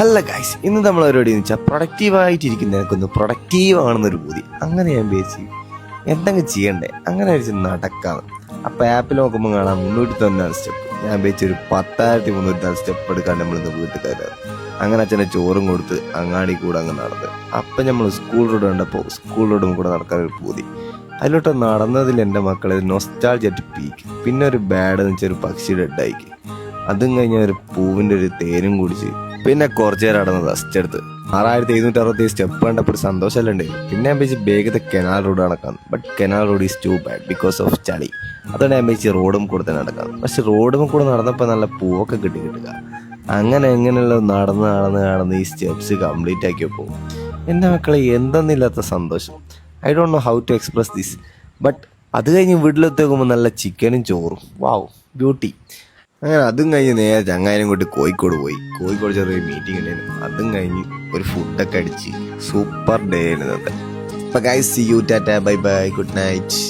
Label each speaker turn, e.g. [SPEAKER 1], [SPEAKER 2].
[SPEAKER 1] അല്ല ഗൈസ്, ഇന്ന് നമ്മൾ പരിപാടി എന്ന് വെച്ചാൽ പ്രൊഡക്റ്റീവായിട്ടിരിക്കുന്ന എനിക്കൊന്ന് പ്രൊഡക്റ്റീവ് ആണെന്നൊരു ബോധി. അങ്ങനെ ഞാൻ വിചാരിച്ചു എന്തെങ്കിലും ചെയ്യണ്ടേ, അങ്ങനെ വിചാരിച്ച് നടക്കാന്ന്. അപ്പോൾ ആപ്പിൽ നോക്കുമ്പോൾ കാണാം 394 സ്റ്റെപ്പ്. ഞാൻ വിചാരിച്ചൊരു 10,304 സ്റ്റെപ്പ് എടുക്കാൻ നമ്മളിന്ന് വീട്ടിൽ കയറാറ്. അങ്ങനെ അച്ഛനെ ചോറും കൊടുത്ത് അങ്ങാടി കൂടെ അങ്ങ് നടന്ന്. അപ്പം നമ്മൾ സ്കൂൾ റോഡ് കണ്ടപ്പോൾ സ്കൂൾ റോഡും കൂടെ നടക്കാനൊരു പൂതി. അതിലോട്ട് നടന്നതിൽ എൻ്റെ മക്കളെ നൊസ്റ്റാൾജിയ ടു പീക്ക്. പിന്നെ ഒരു ബാഡ് എന്ന് വെച്ചാൽ ഒരു പക്ഷിയുടെ ഡെഡായിക്ക്. അതും കഴിഞ്ഞ ഒരു പൂവിൻ്റെ ഒരു തേനും കുടിച്ച് പിന്നെ കുറച്ചു നേരം നടന്നത് റെസ്റ്റ് എടുത്ത് 6767 സ്റ്റെപ്പ് കണ്ടപ്പോൾ ഒരു സന്തോഷമല്ലേ ഉണ്ട്. പിന്നെ ഞാൻ വെച്ച് വേഗത്തെ കനാൽ റോഡ് നടക്കാം. But canal road is too bad because of ചളി. അതാണ് ഞാൻ വെച്ച് റോഡും കൂടെ തന്നെ നടക്കാം. പക്ഷെ റോഡും കൂടെ നടന്നപ്പോൾ നല്ല പൂവൊക്കെ കിട്ടുക. അങ്ങനെ എങ്ങനെയുള്ള നടന്ന് ഈ സ്റ്റെപ്സ് കംപ്ലീറ്റ് ആക്കിയപ്പോൾ എൻ്റെ മക്കളെ എന്തെന്നില്ലാത്ത സന്തോഷം. I don't know how to express this. But അത് കഴിഞ്ഞ് വീട്ടിലെത്തി നോക്കുമ്പോൾ നല്ല ചിക്കനും ചോറും. Wow, beauty. അങ്ങനെ അതും കഴിഞ്ഞ് നേരെ ചങ്ങാനും കൊണ്ട് കോഴിക്കോട് പോയി. കോഴിക്കോട് ചെറിയൊരു മീറ്റിംഗ് ഉണ്ടായിരുന്നു. അതും കഴിഞ്ഞ് ഒരു ഫുഡൊക്കെ അടിച്ച് സൂപ്പർ ഡേ ആയിരുന്നു. അപ്പോൾ guys, see you, tata, bye bye, good night.